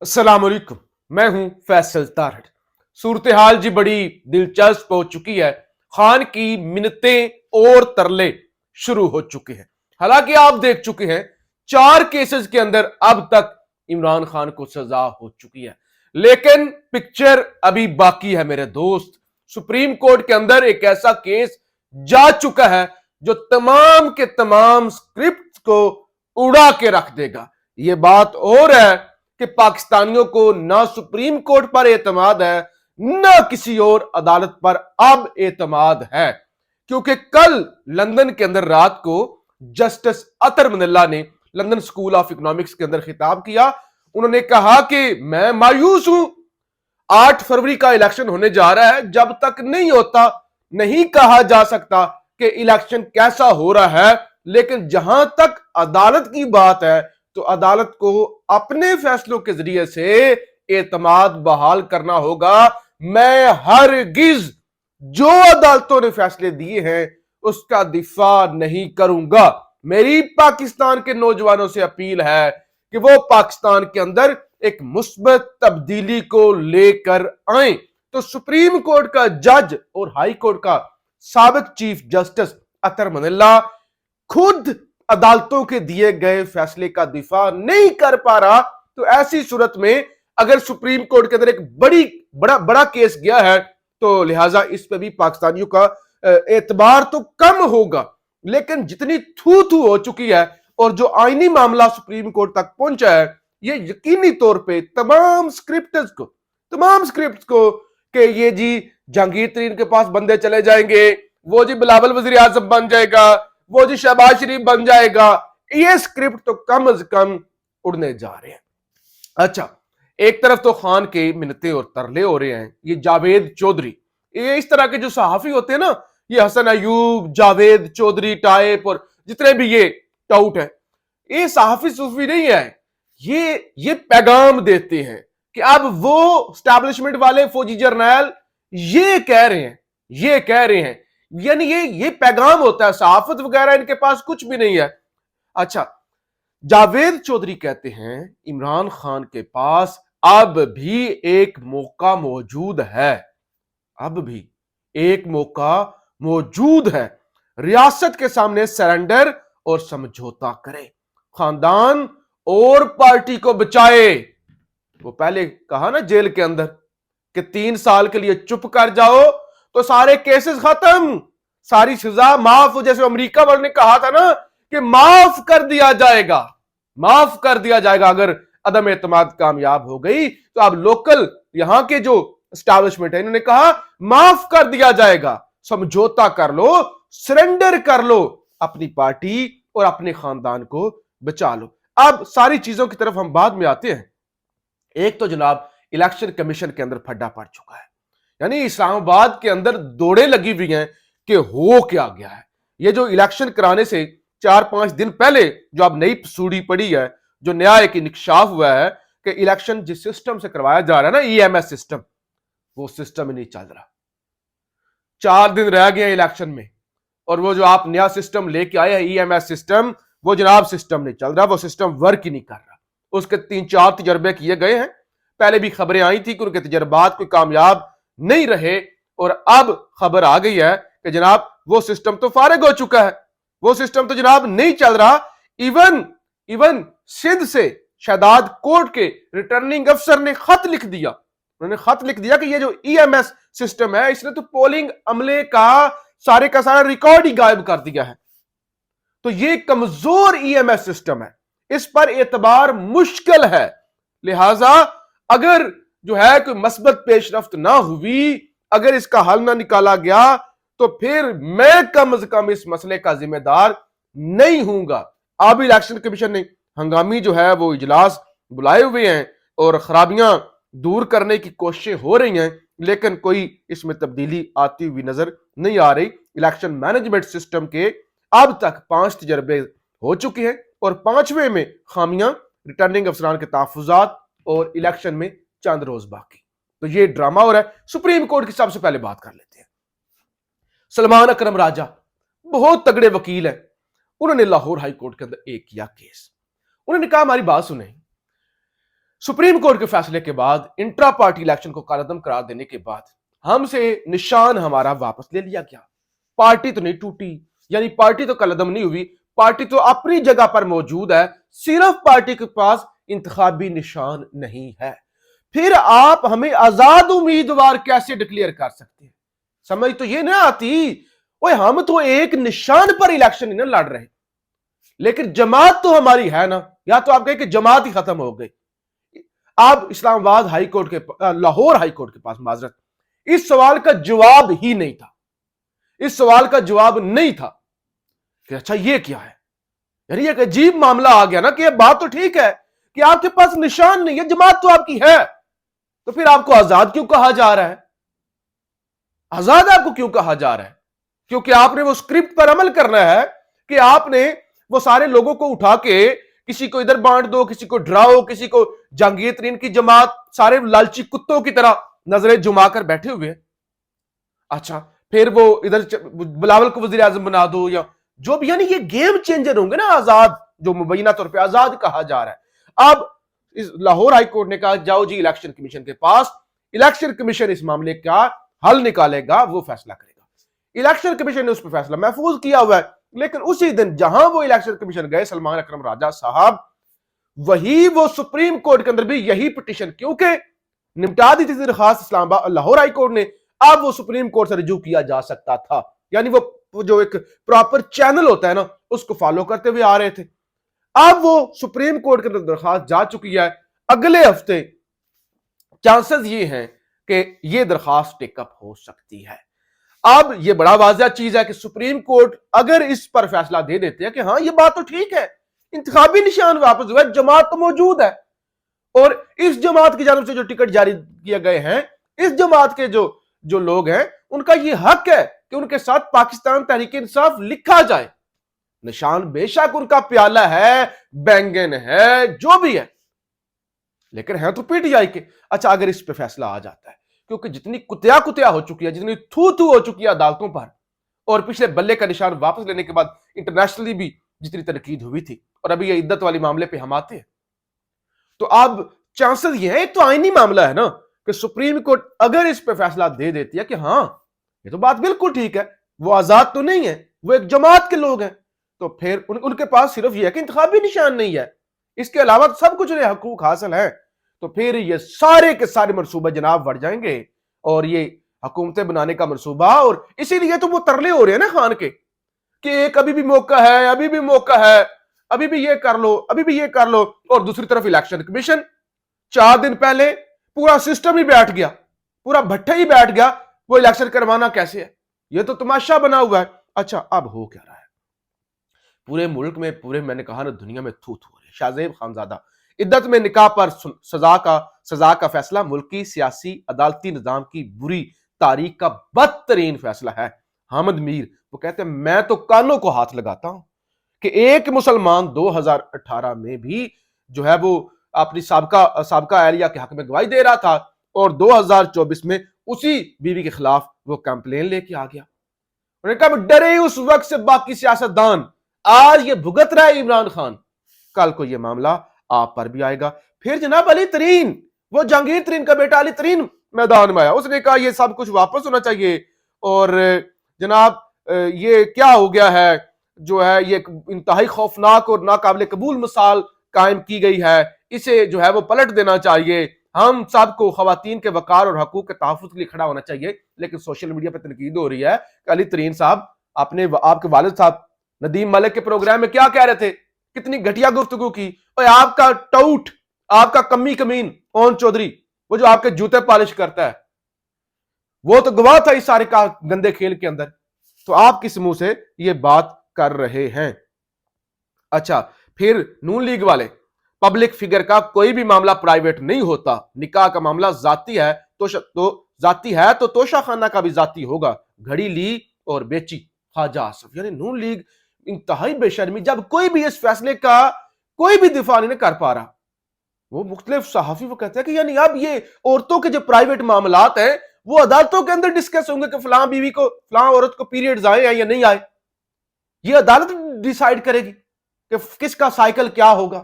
अस्सलाम वालेकुम। मैं हूं फैसल तारड़। सूरत हाल जी बड़ी दिलचस्प हो चुकी है। खान की मिन्नतें और तरले शुरू हो चुके हैं। हालांकि आप देख चुके हैं 4 केसेस के अंदर अब तक इमरान खान को सजा हो चुकी है, लेकिन पिक्चर अभी बाकी है मेरे दोस्त। सुप्रीम कोर्ट के अंदर एक ऐसा केस जा चुका है जो तमाम के तमाम स्क्रिप्ट को उड़ा के रख देगा। यह बात और है कि पाकिस्तानियों को ना सुप्रीम कोर्ट पर एतमाद है, ना किसी और अदालत पर अब एतमाद है, क्योंकि कल लंदन के अंदर रात को जस्टिस अतर मनल्ला ने लंदन स्कूल ऑफ इकोनॉमिक्स के अंदर खिताब किया। उन्होंने कहा कि मैं मायूस हूं, 8 फरवरी का इलेक्शन होने जा रहा है, जब तक नहीं होता नहीं कहा जा सकता कि इलेक्शन कैसा हो रहा है। लेकिन जहां तक अदालत की बात है तो अदालत को अपने फैसलों के जरिए से एतमाद बहाल करना होगा। मैं हरगिज जो अदालतों ने फैसले दिए हैं उसका दिफा नहीं करूंगा। मेरी पाकिस्तान के नौजवानों से अपील है कि वो पाकिस्तान के अंदर एक मुस्बत तब्दीली को लेकर आए। तो सुप्रीम कोर्ट का जज और हाई कोर्ट का साबिक चीफ जस्टिस अतर मनल्ला खुद अदालतों के दिए गए फैसले का दिफा नहीं कर पा रहा, तो ऐसी सूरत में अगर सुप्रीम कोर्ट के अंदर एक बड़ा केस गया है तो लिहाजा इस पे भी पाकिस्तानियों का एतबार तो कम होगा। लेकिन जितनी थू थू हो चुकी है और जो आईनी मामला सुप्रीम कोर्ट तक पहुंचा है, ये यकीनी तौर पे तमाम स्क्रिप्ट को कि ये जी जहांगीर तरीन के पास बंदे चले जाएंगे, वो जी बिलावल वजीर आजम बन जाएगा, वो जी शहबाज शरीफ बन जाएगा, ये स्क्रिप्ट तो कम से कम उड़ने जा रहे हैं। अच्छा, एक तरफ तो खान के मिन्नतें और तरले हो रहे हैं। ये जावेद चौधरी, ये इस तरह के जो सहाफी होते हैं ना, ये हसन अयूब, जावेद चौधरी टाइप और जितने भी ये टाउट है, ये सहाफी सूफी नहीं है। ये पैगाम देते हैं कि अब वो स्टैब्लिशमेंट वाले फौजी जर्नैल ये कह रहे हैं, यानी ये पैगाम होता है। सहाफत वगैरह इनके पास कुछ भी नहीं है। अच्छा, जावेद चौधरी कहते हैं इमरान खान के पास अब भी एक मौका मौजूद है, अब भी एक मौका मौजूद है। रियासत के सामने सरेंडर और समझौता करे, खानदान और पार्टी को बचाए। वो पहले कहा ना जेल के अंदर कि 3 साल के लिए चुप कर जाओ तो सारे केसेस खत्म, सारी सजा माफ। जैसे अमेरिका वालों ने कहा था ना कि माफ कर दिया जाएगा अगर अदम एतमाद कामयाब हो गई, तो अब लोकल यहां के जो एस्टैब्लिशमेंट है इन्होंने कहा माफ कर दिया जाएगा, समझौता कर लो, सरेंडर कर लो, अपनी पार्टी और अपने खानदान को बचा लो। अब सारी चीजों की तरफ हम बाद में आते हैं। एक तो जनाब इलेक्शन कमीशन के अंदर फड्डा पड़ चुका है, यानी इस्लामाबाद के अंदर दौड़े लगी हुई हैं कि हो क्या गया है। ये जो इलेक्शन कराने से 4-5 दिन पहले जो अब नई सूड़ी पड़ी है, जो नया एक इंकशाफ हुआ है कि इलेक्शन जिस सिस्टम से करवाया जा रहा है ना, ईएमएस सिस्टम, वो सिस्टम ही नहीं चल रहा। 4 दिन रह गए इलेक्शन में और वो जो आप नया सिस्टम लेके आए हैं ईएमएस सिस्टम, वो जनाब सिस्टम नहीं चल रहा, वो सिस्टम वर्क ही नहीं कर रहा। उसके 3-4 तजर्बे किए गए हैं, पहले भी खबरें आई थी कि उनके तजर्बात कोई कामयाब नहीं रहे, और अब खबर आ गई है कि जनाब वो सिस्टम तो फारिग हो चुका है, वो सिस्टम तो जनाब नहीं चल रहा। इवन सिंध से शहदाद कोर्ट के रिटर्निंग अफसर ने खत लिख दिया, उन्होंने खत लिख दिया कि ये जो ईएमएस सिस्टम है इसने तो पोलिंग अमले का सारा रिकॉर्ड ही गायब कर दिया है। तो ये कमजोर ईएमएस सिस्टम है, इस पर एतबार मुश्किल है। लिहाजा अगर जो है कोई मस्बत पेशरफ्त ना हुई, अगर इसका हल ना निकाला गया, तो फिर मैं कम से कम इस मसले का जिम्मेदार नहीं हूंगा। अब इलेक्शन कमीशन ने हंगामी जो है वो इजलास बुलाए हुए हैं और खराबियां दूर करने की कोशिशें हो रही हैं, लेकिन कोई इसमें तब्दीली आती हुई नजर नहीं आ रही। इलेक्शन मैनेजमेंट सिस्टम के अब तक 5 तजर्बे हो चुके हैं और 5वें में खामियां, रिटर्निंग अफसरान के तहफुजात और इलेक्शन में चंद रोज बाकी। तो ये ड्रामा हो रहा है। सुप्रीम कोर्ट की सबसे पहले बात कर लेते हैं। सलमान अकरम राजा बहुत तगड़े वकील हैं, उन्होंने लाहौर हाई कोर्ट के अंदर एक किया केस। उन्होंने कहा हमारी बात सुने, सुप्रीम कोर्ट के फैसले के बाद इंट्रा पार्टी इलेक्शन को कालअदम करार देने के बाद हमसे निशान हमारा वापस ले लिया गया। पार्टी तो नहीं टूटी, यानी पार्टी तो कालअदम नहीं हुई, पार्टी तो अपनी जगह पर मौजूद है, सिर्फ पार्टी के पास इंतखाबी निशान नहीं है। फिर आप हमें आजाद उम्मीदवार कैसे डिक्लेयर कर सकते हैं? समझ तो ये ना आती। ओए हम तो एक निशान पर इलेक्शन नहीं ना लड़ रहे, लेकिन जमात तो हमारी है ना। या तो आप कहें कि जमात ही खत्म हो गई। अब इस्लामाबाद हाई कोर्ट के लाहौर हाई कोर्ट के पास माजरत इस सवाल का जवाब ही नहीं था। इस सवाल का जवाब नहीं था कि अच्छा ये क्या है। यानी एक अजीब मामला आ गया ना कि ये बात तो ठीक है कि आपके पास निशान नहीं है, जमात तो आपकी है, तो फिर आपको आजाद क्यों कहा जा रहा है? आजाद आपको क्यों कहा जा रहा है? क्योंकि आपने वो स्क्रिप्ट पर अमल करना है कि आपने वो सारे लोगों को उठा के किसी को इधर बांट दो, किसी को डराओ, किसी को जहांगीर तरीन की जमात, सारे लालची कुत्तों की तरह नजरें जुमा कर बैठे हुए हैं। अच्छा फिर वो इधर बिलावल को वजीर आजम बना दो या जो भी, यानी ये गेम चेंजर होंगे ना आजाद, जो मुबैना तौर पे आजाद कहा जा रहा है। अब इस लाहौर हाई कोर्ट ने कहा जाओ जी इलेक्शन कमीशन के पास, इलेक्शन कमीशन इस मामले का हल निकालेगा, वो फैसला करेगा। इलेक्शन कमीशन ने उस पर फैसला महफूज किया हुआ है, लेकिन उसी दिन जहां वो इलेक्शन कमीशन गए सलमान अकरम राजा साहब, वही वो सुप्रीम कोर्ट के अंदर भी यही पिटीशन, क्योंकि निपटा दी थी दरखास्त इस्लामाबाद लाहौर हाई कोर्ट ने, अब वो सुप्रीम कोर्ट से रिज्यू किया जा सकता था। यानी वो जो एक प्रॉपर चैनल होता है ना, उसको फॉलो करते हुए आ रहे थे। अब वो सुप्रीम कोर्ट के अंदर दरखास्त जा चुकी है। अगले हफ्ते चांसेस ये हैं कि ये दरखास्त टेकअप हो सकती है। अब ये बड़ा वाज़ेह चीज है कि सुप्रीम कोर्ट अगर इस पर फैसला दे देते हैं कि हाँ ये बात तो ठीक है, इंतखाबी निशान वापस हुआ, जमात तो मौजूद है, और इस जमात की जानब से जो टिकट जारी किए गए हैं, इस जमात के जो लोग हैं, उनका ये हक है कि उनके साथ पाकिस्तान तहरीक इंसाफ लिखा जाए। निशान बेशक उनका प्याला है, बैंगन है, जो भी है, लेकिन है तो पीटीआई के। अच्छा अगर इस पे फैसला आ जाता है, क्योंकि जितनी कुतिया कुतिया हो चुकी है, जितनी थू थू हो चुकी है अदालतों पर, और पिछले बल्ले का निशान वापस लेने के बाद इंटरनेशनली भी जितनी तनकीद हुई थी, और अभी ये इद्दत वाली मामले पे हम आते हैं, तो अब चांसेस ये है, एक तो आईनी मामला है ना कि सुप्रीम कोर्ट अगर इस पे फैसला दे देती है कि हाँ ये तो बात बिल्कुल ठीक है, वो आजाद तो नहीं है, वो एक जमात के लोग हैं, तो फिर उनके पास सिर्फ ये है कि इंतखाबी निशान नहीं है, इसके अलावा सब कुछ उन्हें हकूक हासिल है, तो फिर ये सारे के सारे मनसूबे जनाब बढ़ जाएंगे और ये हुकूमतें बनाने का मनसूबा। और इसीलिए तो वो तरले हो रहे हैं ना खान के कि एक अभी भी मौका है, अभी भी मौका है, अभी भी ये कर लो, अभी भी ये कर लो। और दूसरी तरफ इलेक्शन कमीशन 4 दिन पहले पूरा सिस्टम ही बैठ गया, पूरा भट्टा ही बैठ गया, वो इलेक्शन करवाना कैसे है, ये तो तमाशा बना हुआ है। अच्छा अब हो क्या रहा है? पूरे मुल्क में, पूरे मैंने कहा ना दुनिया में थू थू रहे। शाहजेब खानजादा इद्दत में निकाह पर सजा का फैसला मुल्की सियासी अदालती निजाम की बुरी तारीख का बदतरीन फैसला है। हामिद मीर वो कहते हैं मैं तो कानों को हाथ लगाता हूं कि एक मुसलमान 2018 में भी जो है वो अपनी साबका एहलिया के हक में गवाही दे रहा था, और 2024 में उसी बीवी के खिलाफ वो कंप्लेन लेके आ गया। उन्होंने कहा डरे उस वक्त से बाकी सियासतदान, आज ये भुगत रहा है इमरान खान, कल को ये मामला आप पर भी आएगा। फिर जनाब अली तरीन, वो जहांगीर तरीन का बेटा अली तरीन मैदान में आया, उसने कहा ये सब कुछ वापस होना चाहिए, और जनाब ये क्या हो गया है, जो है ये इंतहाई खौफनाक और नाकाबिले कबूल मिसाल कायम की गई है, इसे जो है वो पलट देना चाहिए, हम सबको खवातीन के वकार और हकूक के तहफ़्फ़ुज़ के लिए खड़ा होना चाहिए। लेकिन सोशल मीडिया पर तनकीद हो रही है कि अली तरीन साहब आपके वालिद साहब नदीम मलिक के प्रोग्राम में क्या कह रहे थे, कितनी घटिया गुफ्तगू की, और आपका टाउट, आपका कमी कमीन ओन चौधरी, वो जो आपके जूते पॉलिश करता है, वो तो गवाह था इस सारे का गंदे खेल के अंदर, तो आप किस मुंह से ये बात कर रहे हैं? अच्छा फिर नून लीग वाले, पब्लिक फिगर का कोई भी मामला प्राइवेट नहीं होता, निकाह का मामला जाती है तो तोशा खाना का भी जाती होगा, घड़ी ली और बेची ख्वाजा आसिफ। यानी नून लीग इंतहाई बेशर्मी, जब कोई भी इस फैसले का कोई भी दिफा नहीं कर पा रहा, वो मुख्तलिफ सहाफी वो कहते हैं कि यानी अब ये औरतों के जो प्राइवेट मामलात हैं वो अदालतों के अंदर डिस्कस होंगे कि फलां बीवी को, फलां औरत को पीरियड्स आए या नहीं आए, ये अदालत डिसाइड करेगी कि किसका साइकिल क्या होगा।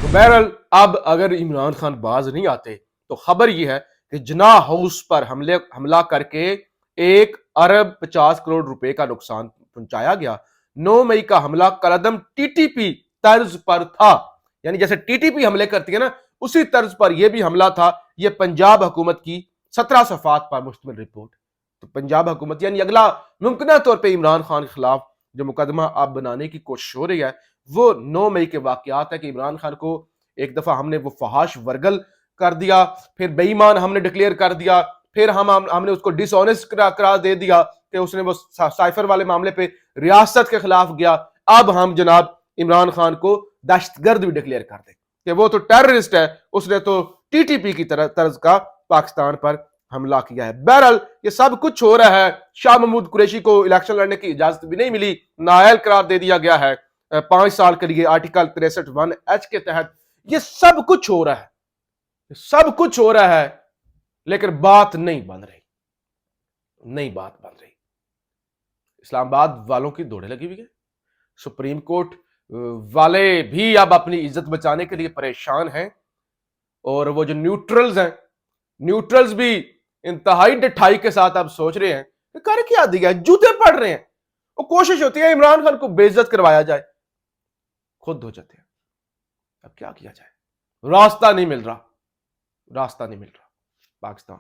تو بہرحال اب اگر عمران خان باز نہیں آتے تو خبر یہ ہے کہ جناح ہاؤس پر حملہ کر کے 1 ارب 50 کروڑ روپے کا نقصان پہنچایا گیا۔ 9 مئی کا حملہ کالعدم ٹی ٹی پی طرز پر تھا، یعنی جیسے ٹی ٹی پی حملے کرتی ہے نا، اسی طرز پر یہ بھی حملہ تھا۔ یہ پنجاب حکومت کی 17 صفحات پر مشتمل رپورٹ۔ تو پنجاب حکومت یعنی اگلا ممکنہ طور پہ عمران خان کے خلاف جو مقدمہ اب بنانے کی کوشش ہو رہی ہے وہ 9 مئی کے واقعات ہے کہ عمران خان کو ایک دفعہ ہم نے وہ فحاش ورگل کر دیا، پھر بے ایمان ہم نے ڈکلیئر کر دیا، پھر ہم نے اس کو ڈس آنیسٹ قرار دے دیا کہ اس نے وہ سائفر والے معاملے پہ ریاست کے خلاف گیا۔ اب ہم جناب عمران خان کو دہشت گرد بھی ڈکلیئر کر دیں کہ وہ تو ٹیررسٹ ہے، اس نے تو ٹی ٹی پی کی طرز کا پاکستان پر حملہ کیا ہے۔ بہرحال یہ سب کچھ ہو رہا ہے۔ شاہ محمود قریشی کو الیکشن لڑنے کی اجازت بھی نہیں ملی، نااہل قرار دے دیا گیا ہے 5 سال کے لیے آرٹیکل 63(1)H کے تحت۔ یہ سب کچھ ہو رہا ہے، سب کچھ ہو رہا ہے، لیکن بات نہیں بن رہی، بات بن رہی۔ اسلام آباد والوں کی دوڑے لگی ہوئی ہے، سپریم کورٹ والے بھی اب اپنی عزت بچانے کے لیے پریشان ہیں، اور وہ جو نیوٹرلز ہیں، نیوٹرلز بھی انتہائی ڈٹھائی کے ساتھ اب سوچ رہے ہیں کہ کر کیا دیا ہے، جوتے پڑ رہے ہیں۔ وہ کوشش ہوتی ہے عمران خان کو بے عزت کروایا جائے، خود ہو جاتے ہیں۔ اب کیا کیا جائے، راستہ نہیں مل رہا پاکستان